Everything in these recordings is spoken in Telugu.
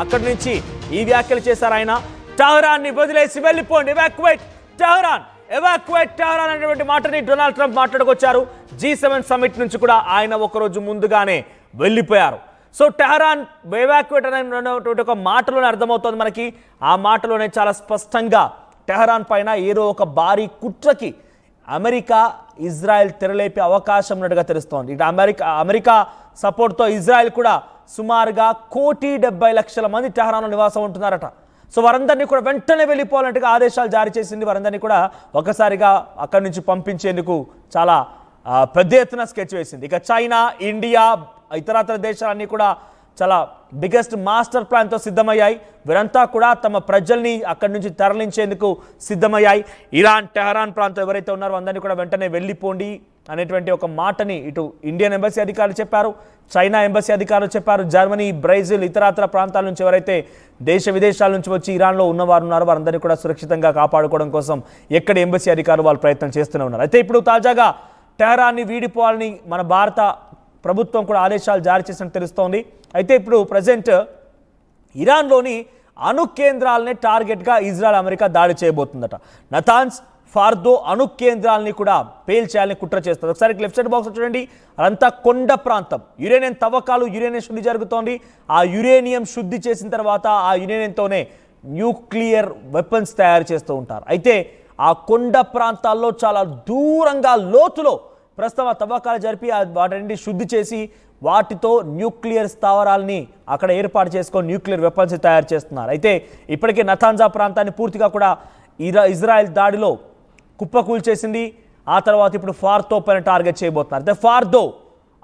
అక్కడి నుంచి ఈ వ్యాఖ్యలు చేశారు ఆయన. టెహరాన్ని వదిలేసి వెళ్ళిపోండి, ఎవాక్యుయేట్ టెహరాన్ అనేటువంటి మాటని డొనాల్డ్ ట్రంప్ మాట్లాడుకొచ్చారు. G7 సమిట్ నుంచి కూడా ఆయన ఒకరోజు ముందుగానే వెళ్ళిపోయారు. సో టెహరాన్ ఎవాక్యుయేట్ అనేటువంటి ఒక మాటలోనే అర్థమవుతుంది మనకి. ఆ మాటలోనే చాలా స్పష్టంగా టెహరాన్ పైన ఏదో ఒక భారీ కుట్రకి అమెరికా ఇజ్రాయెల్ తెరలేపే అవకాశం ఉన్నట్టుగా తెలుస్తోంది. ఇటు అమెరికా సపోర్ట్తో ఇజ్రాయెల్ కూడా సుమారుగా 1,70,00,000 మంది టెహరాన్లో నివాసం ఉంటున్నారట. సో వారందరినీ కూడా వెంటనే వెళ్ళిపోవాలంటే ఆదేశాలు జారీ చేసింది. వారందరినీ కూడా ఒకసారిగా అక్కడి నుంచి పంపించేందుకు చాలా పెద్ద ఎత్తున స్కెచ్ వేసింది. ఇక చైనా, ఇండియా, ఇతరత్ర దేశాలన్నీ కూడా చాలా బిగ్గెస్ట్ మాస్టర్ ప్లాన్తో సిద్ధమయ్యాయి. వీరంతా కూడా తమ ప్రజల్ని అక్కడి నుంచి తరలించేందుకు సిద్ధమయ్యాయి. ఇరాన్, టెహరాన్ ప్రాంతం ఎవరైతే ఉన్నారో అందరినీ కూడా వెంటనే వెళ్ళిపోండి అనేటువంటి ఒక మాటని ఇటు ఇండియన్ ఎంబసీ అధికారులు చెప్పారు, చైనా ఎంబసీ అధికారులు చెప్పారు. జర్మనీ, బ్రెజిల్, ఇతరత్ర ప్రాంతాల నుంచి ఎవరైతే దేశ విదేశాల నుంచి వచ్చి ఇరాన్లో ఉన్నవారు ఉన్నారో వారందరినీ కూడా సురక్షితంగా కాపాడుకోవడం కోసం ఎక్కడ ఎంబసీ అధికారులు వాళ్ళు ప్రయత్నం చేస్తూనే ఉన్నారు. అయితే ఇప్పుడు తాజాగా టెహరాన్ని వీడిపోవాలని మన భారత ప్రభుత్వం కూడా ఆదేశాలు జారీ చేసినట్టు తెలుస్తోంది. అయితే ఇప్పుడు ప్రజెంట్ ఇరాన్లోని అణు కేంద్రాలనే టార్గెట్గా ఇజ్రాయెల్, అమెరికా దాడి చేయబోతుందట. నతాన్స్, ఫార్దో అణు కేంద్రాలని కూడా పేల్చేయాలని కుట్ర చేస్తుంది. ఒకసారి లెఫ్ట్ సైడ్ బాక్స్ చూడండి, అదంతా కొండ ప్రాంతం. యురేనియం తవ్వకాలు, యురేనియం శుద్ధి జరుగుతోంది. ఆ యురేనియం శుద్ధి చేసిన తర్వాత ఆ యురేనియంతోనే న్యూక్లియర్ వెపన్స్ తయారు చేస్తూ ఉంటారు. అయితే ఆ కొండ ప్రాంతాల్లో చాలా దూరంగా లోతులో ప్రస్తుతం ఆ తవ్వకాలు జరిపి వాటిని శుద్ధి చేసి వాటితో న్యూక్లియర్ స్థావరాలని అక్కడ ఏర్పాటు చేసుకొని న్యూక్లియర్ వెపన్స్ తయారు చేస్తున్నారు. అయితే ఇప్పటికే నతాన్జా ప్రాంతాన్ని పూర్తిగా కూడా ఇజ్రాయెల్ దాడిలో కుప్పకూల్చేసింది. ఆ తర్వాత ఇప్పుడు ఫార్దో పైన టార్గెట్ చేయబోతున్నారు. అయితే ఫార్దో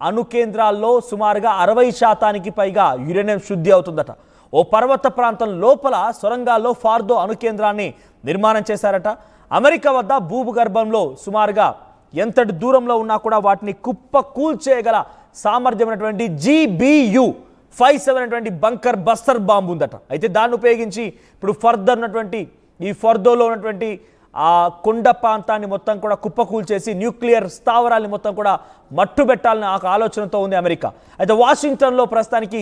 అణు కేంద్రాల్లో సుమారుగా 60% పైగా యురేనియం శుద్ధి అవుతుందట. ఓ పర్వత ప్రాంతం లోపల సొరంగాల్లో ఫార్దో అణు కేంద్రాన్ని నిర్మాణం చేశారట. అమెరికా వద్ద భూగర్భంలో సుమారుగా ఎంతటి దూరంలో ఉన్నా కూడా వాటిని కుప్ప కూల్చేయగల సామర్థ్యం ఉన్నటువంటి GBU-57 అనేటువంటి బంకర్ బస్టర్ బాంబు ఉందట. అయితే దాన్ని ఉపయోగించి ఇప్పుడు ఫర్దర్ ఉన్నటువంటి ఈ ఫర్దోలో ఉన్నటువంటి ఆ కొండ ప్రాంతాన్ని మొత్తం కూడా కుప్పకూల్చేసి న్యూక్లియర్ స్థావరాల్ని మొత్తం కూడా మట్టుబెట్టాలని ఆ ఆలోచనతో ఉంది అమెరికా. అయితే వాషింగ్టన్లో ప్రస్తుతానికి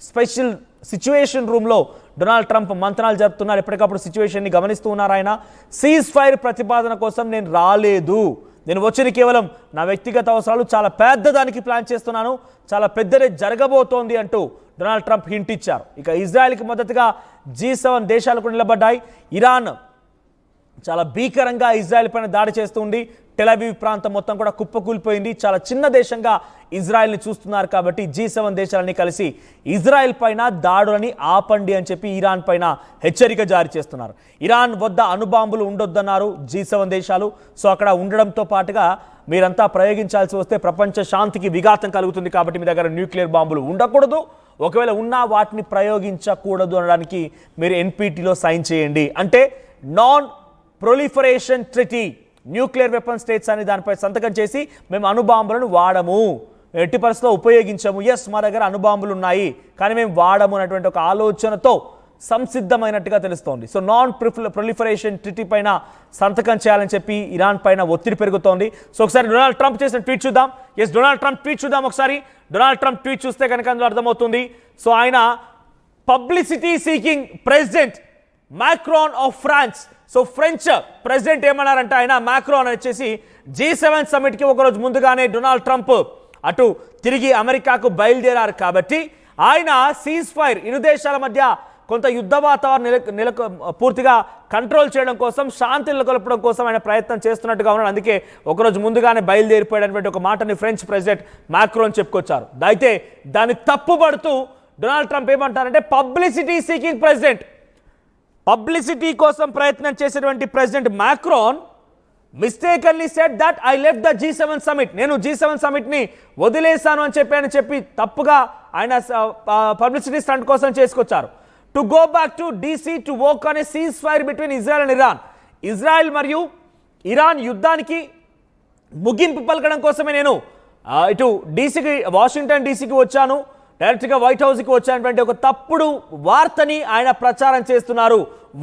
స్పెషల్ సిచ్యువేషన్ రూమ్లో డొనాల్డ్ ట్రంప్ మంత్రాలు జరుపుతున్నారు. ఎప్పటికప్పుడు సిచ్యువేషన్ని గమనిస్తూ ఉన్నారు ఆయన. సీజ్ ఫైర్ ప్రతిపాదన కోసం నేను రాలేదు, నేను వచ్చింది కేవలం నా వ్యక్తిగత అవసరాలు, చాలా పెద్దదానికి ప్లాన్ చేస్తున్నాను, చాలా పెద్దదే జరగబోతోంది అంటూ డొనాల్డ్ ట్రంప్ హింట్ ఇచ్చారు. ఇక ఇజ్రాయెల్కి మద్దతుగా G7 దేశాలు కూడా నిలబడ్డాయి. ఇరాన్ చాలా భీకరంగా ఇజ్రాయెల్ పైన దాడి చేస్తుంది. టెల్-అవీవ్ ప్రాంతం మొత్తం కూడా కుప్పకూలిపోయింది. చాలా చిన్న దేశంగా ఇజ్రాయెల్ని చూస్తున్నారు కాబట్టి G7 దేశాలని కలిసి ఇజ్రాయెల్ పైన దాడులని ఆపండి అని చెప్పి ఇరాన్ పైన హెచ్చరిక జారీ చేస్తున్నారు. ఇరాన్ వద్ద అణుబాంబులు ఉండొద్దన్నారు G7 దేశాలు. సో అక్కడ ఉండడంతో పాటుగా మీరంతా ప్రయోగించాల్సి వస్తే ప్రపంచ శాంతికి విఘాతం కలుగుతుంది కాబట్టి మీ దగ్గర న్యూక్లియర్ బాంబులు ఉండకూడదు, ఒకవేళ ఉన్నా వాటిని ప్రయోగించకూడదు అనడానికి మీరు NPTలో సైన్ చేయండి. అంటే non proliferation treaty, nuclear weapon states అని దానిపై సంతకం చేసి మేము అణుబాంబులను వాడము, ఎట్టి పరిస్థితిలో ఉపయోగించము, ఎస్ మా దగ్గర అణుబాంబులు ఉన్నాయి కానీ మేము వాడము అనేటువంటి ఒక ఆలోచనతో సంసిద్ధమైనట్టుగా తెలుస్తోంది. సో నాన్ ప్రొలిఫరేషన్ ట్రిటీ పైన సంతకం చేయాలని చెప్పి ఇరాన్ పైన ఒత్తిడి పెరుగుతోంది. సో ఒకసారి డొనాల్డ్ ట్రంప్ చేసిన ట్వీట్ చూద్దాం. ఎస్, డొనాల్డ్ ట్రంప్ ట్వీట్ చూద్దాం ఒకసారి. డొనాల్డ్ ట్రంప్ ట్వీట్ చూస్తే కనుక అందులో అర్థమవుతుంది. సో ఆయన publicity seeking president Macron of France. So French president ఏమన్నారంటే ఆయన మాక్రాన్ వచ్చేసి G7 సమిట్కి ఒకరోజు ముందుగానే డొనాల్డ్ ట్రంప్ అటు తిరిగి అమెరికాకు బయలుదేరారు కాబట్టి ఆయన సీజ్ ఫైర్, ఇరు దేశాల మధ్య కొంత యుద్ధ వాతావరణం పూర్తిగా కంట్రోల్ చేయడం కోసం, శాంతి నెలకొల్పడం కోసం ఆయన ప్రయత్నం చేస్తున్నట్టుగా ఉన్నాడు. అందుకే ఒకరోజు ముందుగానే బయలుదేరిపోయేటువంటి ఒక మాటని ఫ్రెంచ్ ప్రెసిడెంట్ మాక్రాన్ చెప్పుకొచ్చారు. అయితే దాన్ని తప్పుపడుతూ డొనాల్డ్ ట్రంప్ ఏమంటారంటే పబ్లిసిటీ సీకింగ్ ప్రెసిడెంట్, పబ్లిసిటీ కోసం ప్రయత్నం చేసేటువంటి president Macron mistakenly said that I left the G7 summit, నేను G7 సమిట్ని వదిలేశాను అని చెప్పి తప్పుగా ఆయన పబ్లిసిటీ స్టంట్ కోసం చేసుకొచ్చారు. To go back to DC to work on a ceasefire between Israel and Iran. Israel మరియు ఇరాన్ యుద్ధానికి ముగింపు పలకడం కోసమే నేను ఇటు వాషింగ్టన్ డీసీకి వచ్చాను, డైరెక్ట్గా వైట్ హౌస్కి వచ్చానటువంటి ఒక తప్పుడు వార్తని ఆయన ప్రచారం చేస్తున్నారు.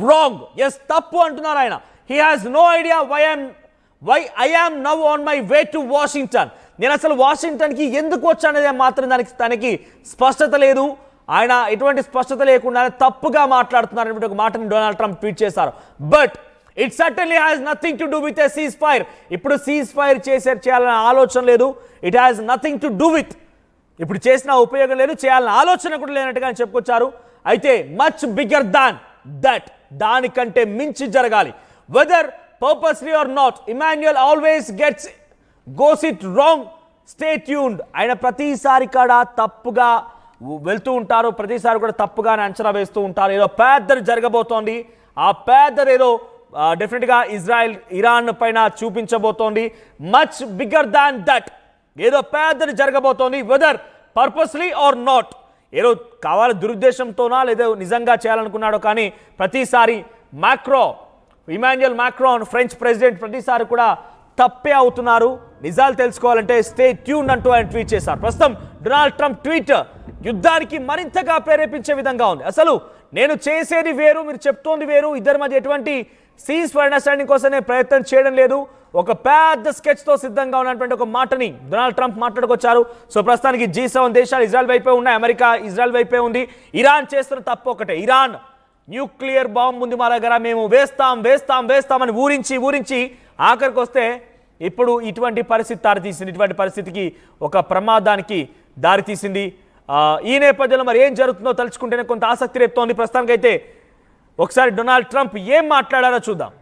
రాంగ్, ఎస్ తప్పు అంటున్నారు ఆయన. He has no idea why I am now on my way to Washington. నేను అసలు వాషింగ్టన్కి ఎందుకు వచ్చాననేది మాత్రం తనకి స్పష్టత లేదు. ఆయన ఎటువంటి స్పష్టత లేకుండా తప్పుగా మాట్లాడుతున్నారు అనేటువంటి ఒక మాటని డొనాల్డ్ ట్రంప్ ట్వీట్ చేశారు. But it certainly has nothing to do with a cease fire. ఇప్పుడు సీజ్ ఫైర్ చేయాలనే ఆలోచన లేదు. It has nothing to do with, ఇప్పుడు చేసిన ఉపయోగం లేదు, చేయాలన్న ఆలోచన కూడా లేనట్టుగా చెప్పుకొచ్చారు. అయితే మచ్ బిగ్గర్ దాన్ దట్, దానికంటే మించి జరగాలి. Whether purposely or not, Emmanuel always goes it wrong, stay tuned. ఆయన ప్రతిసారి కూడా తప్పుగా వెళ్తూ ఉంటారు, ప్రతిసారి కూడా తప్పుగానే అంచనా వేస్తూ ఉంటారు. ఏదో పెద్దది జరగబోతోంది, ఆ పెద్దదేదో డెఫినెట్గా ఇరాన్ పైన చూపించబోతోంది. మచ్ బిగ్గర్ దాన్ దట్, ఏదో పెద్దది జరగబోతోంది. వెదర్ పర్పస్లీ ఆర్ నాట్, ఏదో కావాలి దురుద్దేశంతోనా లేదా నిజంగా చేయాలనుకున్నాడో కానీ ప్రతిసారి ఇమాన్యుయల్ మాక్రాన్ ఫ్రెంచ్ ప్రెసిడెంట్ ప్రతిసారి కూడా తప్పే అవుతున్నారు. నిజాలు తెలుసుకోవాలంటే స్టే ట్యూన్ అంటూ ఆయన ట్వీట్ చేశారు. ప్రస్తుతం డొనాల్డ్ ట్రంప్ ట్వీట్ యుద్ధానికి మరింతగా ప్రేరేపించే విధంగా ఉంది. అసలు నేను చేసేది వేరు, మీరు చెప్తోంది వేరు, ఇద్దరి మధ్య ఎటువంటి సీజ్ ఫైర్ అండర్స్టాండింగ్ కోసం నేను ప్రయత్నం చేయడం లేదు, ఒక పెద్ద స్కెచ్తో సిద్ధంగా ఉన్నటువంటి ఒక మాటని డొనాల్డ్ ట్రంప్ మాట్లాడుకొచ్చారు. సో ప్రస్తుతానికి G7 దేశాలు ఇజ్రాయెల్ వైపే ఉన్నాయి, అమెరికా ఇజ్రాయెల్ వైపే ఉంది. ఇరాన్ చేస్తున్న తప్పు ఒకటే, ఇరాన్ న్యూక్లియర్ బాంబు ఉంది మా దగ్గర, మేము వేస్తామని ఊరించి ఆఖరికి వస్తే ఇప్పుడు ఇటువంటి పరిస్థితి దారితీసింది, ఇటువంటి పరిస్థితికి ఒక ప్రమాదానికి దారితీసింది. ఈ నేపథ్యంలో మరి ఏం జరుగుతుందో తలుచుకుంటేనే కొంత ఆసక్తి రేపుతోంది. ప్రస్తుతానికైతే ఒకసారి డొనాల్డ్ ట్రంప్ ఏం మాట్లాడారో చూద్దాం.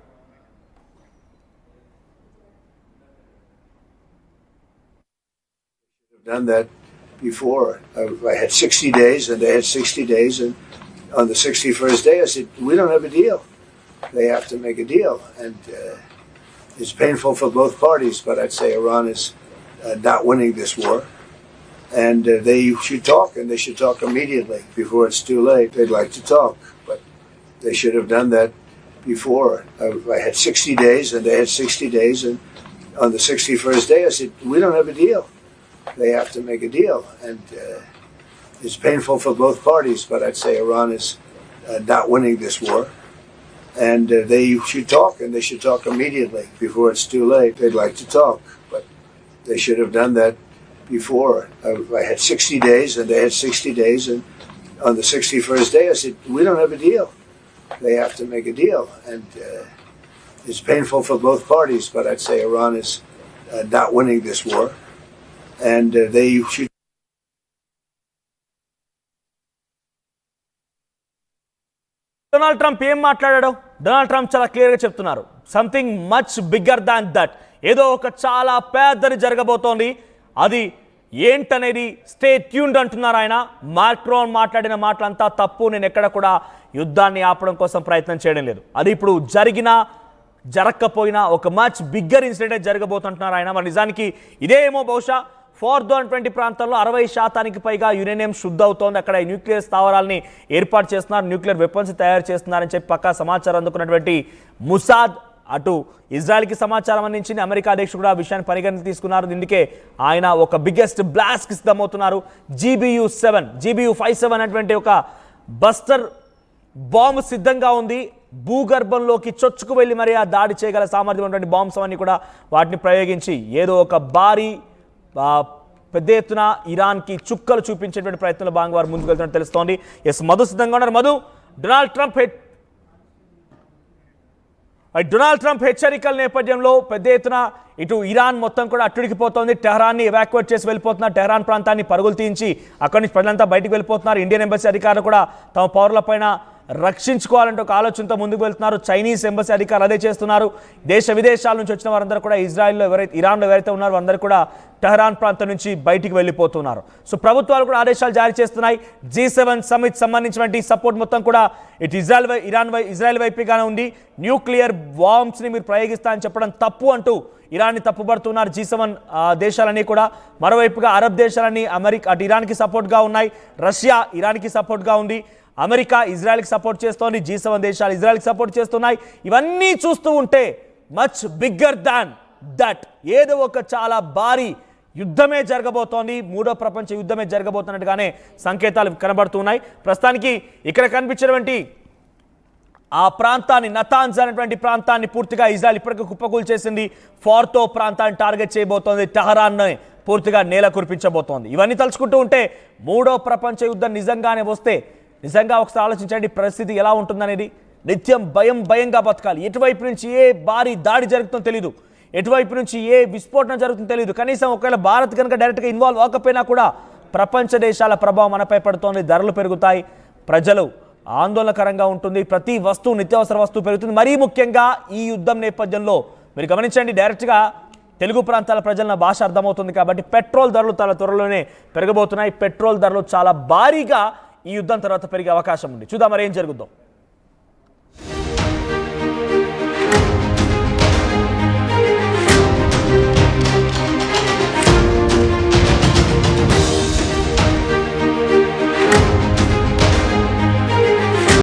Done that before. I had 60 days and they had 60 days, and on the 61st day I said, we don't have a deal. They have to make a deal, and it's painful for both parties, but I'd say Iran is not winning this war, and they should talk, and they should talk immediately before it's too late. They'd like to talk, but they should have done that before. I had 60 days and they had 60 days, and on the 61st day I said, we don't have a deal. They have to make a deal, and it's painful for both parties, but I'd say Iran is not winning this war, and they should talk, and they should talk immediately before it's too late. They'd like to talk, but they should have done that before. I had 60 days and they had 60 days, and on the 61st day I said, we don't have a deal. They have to make a deal, and it's painful for both parties, but I'd say Iran is not winning this war, and they should. Donald Trump ఏం మాట్లాడాడో డొనాల్డ్ ట్రంప్ చాలా క్లియర్గా చెప్తున్నారు. Something much bigger than that, ఏదో ఒక చాలా పెద్దది జరగబోతోంది, అది ఏంటనేది స్టే ట్యూన్డ్ అంటున్నారు ఆయన. మాక్రాన్ మాట్లాడిన మాటలంతా తప్పు, నేను ఎక్కడ కూడా యుద్ధాన్ని ఆపడం కోసం ప్రయత్నం చేయడం లేదు, అది ఇప్పుడు జరగకపోయినా ఒక మచ్ బిగ్గర్ ఇన్సిడెంట్ జరగబోతుంటున్నారు ఆయన. మరి నిజానికి ఇదేమో బహుశా 420 ప్రాంతాల్లో 60% పైగా యురేనియం శుద్ధ అవుతోంది. అక్కడ న్యూక్లియర్ స్థావరాలని ఏర్పాటు చేస్తున్నారు, న్యూక్లియర్ వెపన్స్ తయారు చేస్తున్నారని చెప్పి పక్కా సమాచారం అందుకున్నటువంటి ముసాద్ అటు ఇజ్రాయెల్కి సమాచారం అందించింది. అమెరికా అధ్యక్షుడు కూడా ఆ విషయాన్ని పరిగణన తీసుకున్నారు. దీనికే ఆయన ఒక బిగ్గెస్ట్ బ్లాస్ట్కి సిద్ధమవుతున్నారు. GBU-57 అనేటువంటి ఒక బస్టర్ బాంబు సిద్ధంగా ఉంది. భూగర్భంలోకి చొచ్చుకు వెళ్ళి మరి ఆ దాడి చేయగల సామర్థ్యం ఉన్నటువంటి బాంబ్స్ అవన్నీ కూడా వాటిని ప్రయోగించి ఏదో ఒక భారీ పెద్ద ఎత్తున ఇరాన్కి చుక్కలు చూపించేటువంటి ప్రయత్నంలో భాగంగా వారు ముందుకు వెళ్తున్నట్టు తెలుస్తోంది. మధు సిద్ధంగా ఉన్నారు. మధు, డొనాల్డ్ ట్రంప్ హెచ్చరికల నేపథ్యంలో పెద్ద ఎత్తున ఇటు ఇరాన్ మొత్తం కూడా అట్టుడికిపోతోంది. టెహరాన్ని ఎవాక్యుయేట్ చేసి వెళ్ళిపోతున్నారు, టెహరాన్ ప్రాంతాన్ని పరుగులు తీయించి అక్కడి నుంచి ప్రజలంతా బయటకు వెళ్ళిపోతున్నారు. ఇండియన్ ఎంబసీ అధికారులు కూడా తమ పౌరులపైన రక్షించుకోవాలంటే ఒక ఆలోచనతో ముందుకు వెళ్తున్నారు. చైనీస్ ఎంబసీ అధికారులు అదే చేస్తున్నారు. దేశ విదేశాల నుంచి వచ్చిన వారందరూ కూడా ఇరాన్లో ఎవరైతే ఉన్నారో అందరూ కూడా టెహరాన్ ప్రాంతం నుంచి బయటికి వెళ్ళిపోతున్నారు. సో ప్రభుత్వాలు కూడా ఆదేశాలు జారీ చేస్తున్నాయి. G7 సమిట్ సంబంధించినటువంటి సపోర్ట్ మొత్తం కూడా ఇటు ఇజ్రాయెల్ వైపుగానే ఉంది. న్యూక్లియర్ బాంబ్స్ని మీరు ప్రయోగిస్తా అని చెప్పడం తప్పు అంటూ ఇరాన్ని తప్పుపడుతున్నారు G7 దేశాలన్నీ కూడా. మరోవైపుగా అరబ్ దేశాలన్నీ అటు ఇరాన్కి సపోర్ట్గా ఉన్నాయి. రష్యా ఇరాన్కి సపోర్ట్గా ఉంది. అమెరికా ఇజ్రాయెల్కి సపోర్ట్ చేస్తోంది. G7 దేశాలు ఇజ్రాయెల్కి సపోర్ట్ చేస్తున్నాయి. ఇవన్నీ చూస్తూ ఉంటే మచ్ బిగ్గర్ దాన్ దట్, ఏదో ఒక చాలా భారీ యుద్ధమే జరగబోతోంది, మూడో ప్రపంచ యుద్ధమే జరగబోతున్నట్టుగానే సంకేతాలు కనబడుతున్నాయి. ప్రస్తుతానికి ఇక్కడ కనిపించినటువంటి ఆ ప్రాంతాన్ని, నతాన్స్ అనేటువంటి ప్రాంతాన్ని పూర్తిగా ఇజ్రాయెల్ ఇప్పటికే కుప్పకూలు చేసింది. ఫార్తో ప్రాంతాన్ని టార్గెట్ చేయబోతోంది, టెహరాన్ని పూర్తిగా నేల కురిపించబోతోంది. ఇవన్నీ తలుచుకుంటూ ఉంటే మూడో ప్రపంచ యుద్ధం నిజంగానే వస్తే నిజంగా ఒకసారి ఆలోచించండి పరిస్థితి ఎలా ఉంటుందనేది. నిత్యం భయంగా బతకాలి. ఎటువైపు నుంచి ఏ భారీ దాడి జరుగుతుందో తెలీదు, ఎటువైపు నుంచి ఏ విస్ఫోటన జరుగుతుందో తెలియదు. కనీసం ఒకవేళ భారత్ కనుక డైరెక్ట్గా ఇన్వాల్వ్ అవ్వకపోయినా కూడా ప్రపంచ దేశాల ప్రభావం మనపై పడుతోంది. ధరలు పెరుగుతాయి, ప్రజలు ఆందోళనకరంగా ఉంటుంది, ప్రతి వస్తువు నిత్యావసర వస్తువు పెరుగుతుంది. మరీ ముఖ్యంగా ఈ యుద్ధం నేపథ్యంలో మీరు గమనించండి, డైరెక్ట్గా తెలుగు ప్రాంతాల ప్రజల భాష అర్థమవుతుంది కాబట్టి పెట్రోల్ ధరలు చాలా త్వరలోనే పెరగబోతున్నాయి. పెట్రోల్ ధరలు చాలా భారీగా ఈ యుద్ధం తర్వాత పెరిగే అవకాశం ఉంది. చూద్దాం మరి ఏం జరుగుతుందో.